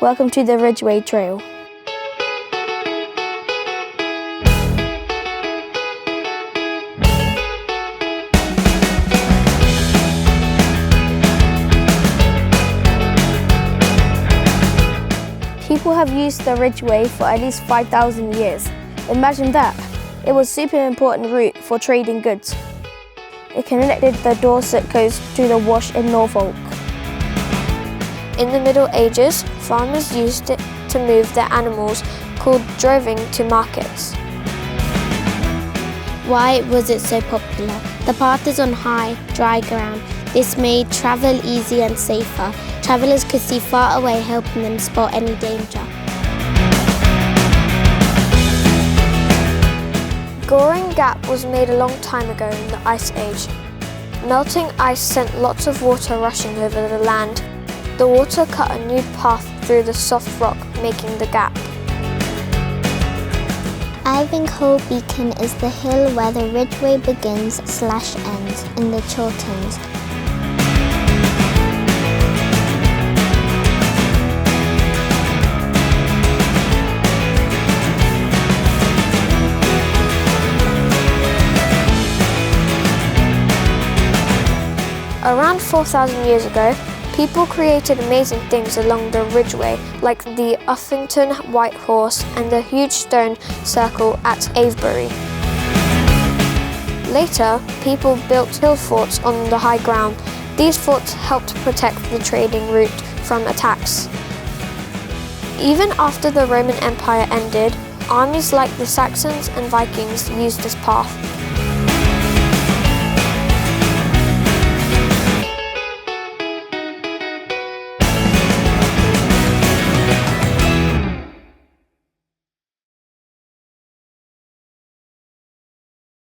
Welcome to the Ridgeway Trail. People have used the Ridgeway for at least 5,000 years. Imagine that! It was a super important route for trading goods. It connected the Dorset coast to the Wash in Norfolk. In the Middle Ages, farmers used it to move their animals, called droving, to markets. Why was it so popular? The path is on high, dry ground. This made travel easy and safer. Travellers could see far away, helping them spot any danger. Goring Gap was made a long time ago in the Ice Age. Melting ice sent lots of water rushing over the land. The water cut a new path through the soft rock, making the gap. Ivanhoe Beacon is the hill where the Ridgeway begins/ends in the Chilterns. Around 4,000 years ago, people created amazing things along the Ridgeway, like the Uffington White Horse and the huge stone circle at Avebury. Later, people built hill forts on the high ground. These forts helped protect the trading route from attacks. Even after the Roman Empire ended, armies like the Saxons and Vikings used this path.